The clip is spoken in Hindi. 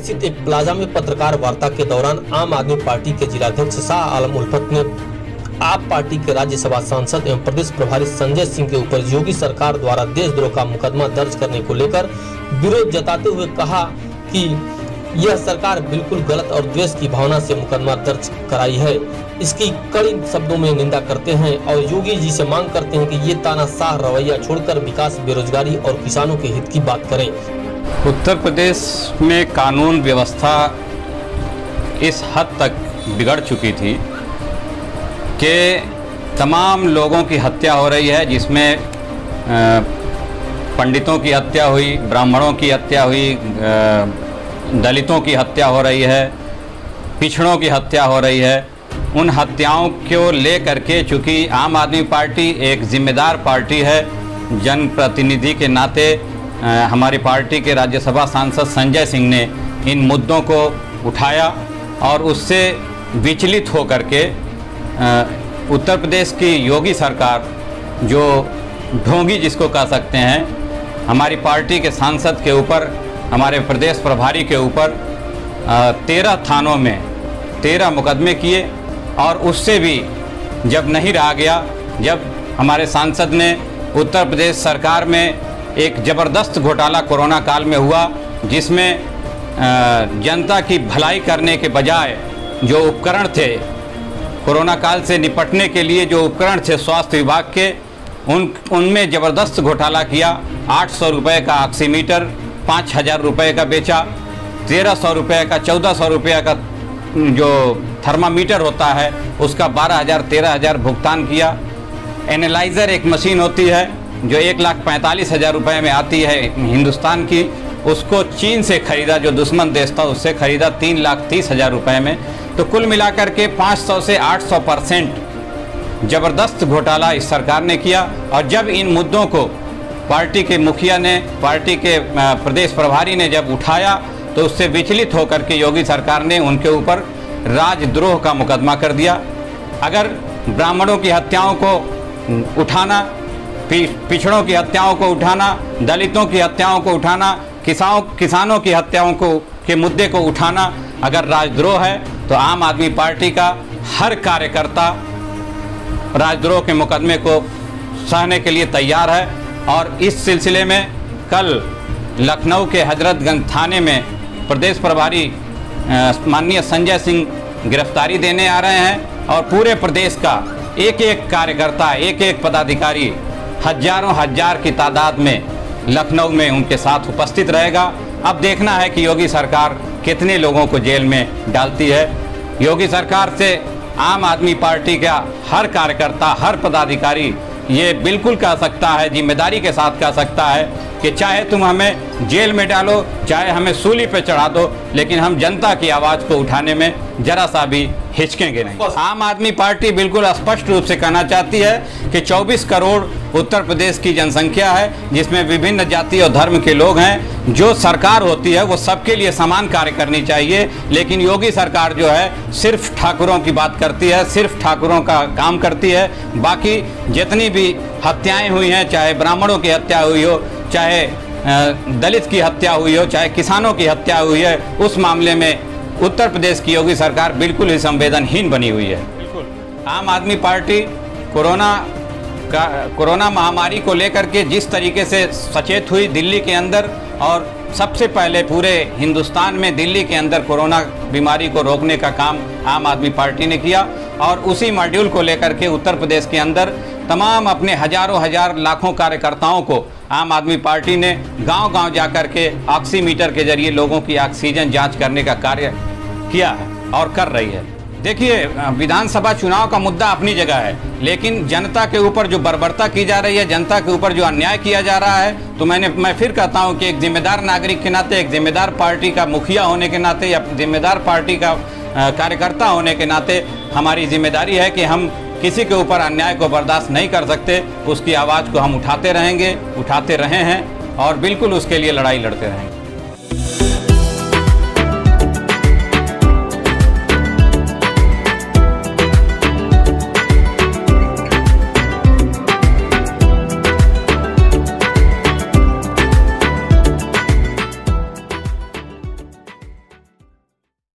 स्थित एक प्लाजा में पत्रकार वार्ता के दौरान आम आदमी पार्टी के जिलाध्यक्ष शाह आलम उल्फत ने आप पार्टी के राज्यसभा सांसद एवं प्रदेश प्रभारी संजय सिंह के ऊपर योगी सरकार द्वारा देशद्रोह का मुकदमा दर्ज करने को लेकर विरोध जताते हुए कहा कि यह सरकार बिल्कुल गलत और द्वेष की भावना से मुकदमा दर्ज कराई है। इसकी कड़ी शब्दों में निंदा करते हैं और योगी जी से मांग करते हैं कि ये तानाशाह रवैया छोड़कर विकास, बेरोजगारी और किसानों के हित की बात करें। उत्तर प्रदेश में कानून व्यवस्था इस हद तक बिगड़ चुकी थी कि तमाम लोगों की हत्या हो रही है, जिसमें पंडितों की हत्या हुई, ब्राह्मणों की हत्या हुई, दलितों की हत्या हो रही है, पिछड़ों की हत्या हो रही है। उन हत्याओं को ले करके, चूँकि आम आदमी पार्टी एक जिम्मेदार पार्टी है, जनप्रतिनिधि के नाते हमारी पार्टी के राज्यसभा सांसद संजय सिंह ने इन मुद्दों को उठाया और उससे विचलित होकर के उत्तर प्रदेश की योगी सरकार, जो ढोंगी जिसको कह सकते हैं, हमारी पार्टी के सांसद के ऊपर, हमारे प्रदेश प्रभारी के ऊपर 13 थानों में 13 मुकदमे किए और उससे भी जब नहीं रहा गया, जब हमारे सांसद ने उत्तर प्रदेश सरकार में एक ज़बरदस्त घोटाला कोरोना काल में हुआ, जिसमें जनता की भलाई करने के बजाय जो उपकरण थे, कोरोना काल से निपटने के लिए जो उपकरण थे स्वास्थ्य विभाग के, उनमें ज़बरदस्त घोटाला किया। 800 रुपये का ऑक्सीमीटर 5000 रुपये का बेचा, 1300 रुपये का, 1400 रुपये का जो थर्मामीटर होता है उसका 12,000 13,000 भुगतान किया। एनालाइज़र एक मशीन होती है जो 1,45,000 रुपये में आती है हिंदुस्तान की, उसको चीन से ख़रीदा, जो दुश्मन देश था, उससे ख़रीदा 3,30,000 रुपये में। तो कुल मिलाकर के 500 से 800% ज़बरदस्त घोटाला इस सरकार ने किया। और जब इन मुद्दों को पार्टी के मुखिया ने, पार्टी के प्रदेश प्रभारी ने जब उठाया, तो उससे विचलित होकर के योगी सरकार ने उनके ऊपर राजद्रोह का मुकदमा कर दिया। अगर ब्राह्मणों की हत्याओं को उठाना, पिछड़ों की हत्याओं को उठाना, दलितों की हत्याओं को उठाना, किसानों की हत्याओं के मुद्दे को उठाना अगर राजद्रोह है, तो आम आदमी पार्टी का हर कार्यकर्ता राजद्रोह के मुकदमे को सहने के लिए तैयार है। और इस सिलसिले में कल लखनऊ के हजरतगंज थाने में प्रदेश प्रभारी माननीय संजय सिंह गिरफ्तारी देने आ रहे हैं और पूरे प्रदेश का एक एक कार्यकर्ता, एक एक पदाधिकारी हजारों हजार की तादाद में लखनऊ में उनके साथ उपस्थित रहेगा। अब देखना है कि योगी सरकार कितने लोगों को जेल में डालती है। योगी सरकार से आम आदमी पार्टी का हर कार्यकर्ता, हर पदाधिकारी ये बिल्कुल कह सकता है, जिम्मेदारी के साथ कह सकता है कि चाहे तुम हमें जेल में डालो, चाहे हमें सूली पे चढ़ा दो, लेकिन हम जनता की आवाज़ को उठाने में जरा सा भी हिचकेंगे नहीं। आम आदमी पार्टी बिल्कुल स्पष्ट रूप से कहना चाहती है कि 24 करोड़ उत्तर प्रदेश की जनसंख्या है, जिसमें विभिन्न जाति और धर्म के लोग हैं। जो सरकार होती है वो सबके लिए समान कार्य करनी चाहिए, लेकिन योगी सरकार जो है सिर्फ ठाकुरों की बात करती है, सिर्फ ठाकुरों का काम करती है। बाकी जितनी भी हत्याएँ हुई हैं, चाहे ब्राह्मणों की हत्या हुई हो, चाहे दलित की हत्या हुई हो, चाहे किसानों की हत्या हुई है, उस मामले में उत्तर प्रदेश की योगी सरकार बिल्कुल ही संवेदनहीन बनी हुई है। आम आदमी पार्टी कोरोना महामारी को लेकर के जिस तरीके से सचेत हुई दिल्ली के अंदर, और सबसे पहले पूरे हिंदुस्तान में दिल्ली के अंदर कोरोना बीमारी को रोकने का काम आम आदमी पार्टी ने किया, और उसी मॉड्यूल को लेकर के उत्तर प्रदेश के अंदर तमाम अपने हजारों हजार लाखों कार्यकर्ताओं को आम आदमी पार्टी ने गांव-गांव जाकर के ऑक्सीमीटर के जरिए लोगों की ऑक्सीजन जांच करने का कार्य किया है और कर रही है। देखिए, विधानसभा चुनाव का मुद्दा अपनी जगह है, लेकिन जनता के ऊपर जो बर्बरता की जा रही है, जनता के ऊपर जो अन्याय किया जा रहा है, तो मैं फिर कहता हूं कि एक जिम्मेदार नागरिक के नाते, एक जिम्मेदार पार्टी का मुखिया होने के नाते, या जिम्मेदार पार्टी का कार्यकर्ता होने के नाते हमारी जिम्मेदारी है कि हम किसी के ऊपर अन्याय को बर्दाश्त नहीं कर सकते। उसकी आवाज़ को हम उठाते रहेंगे, उठाते रहे हैं और बिल्कुल उसके लिए लड़ाई लड़ते रहेंगे।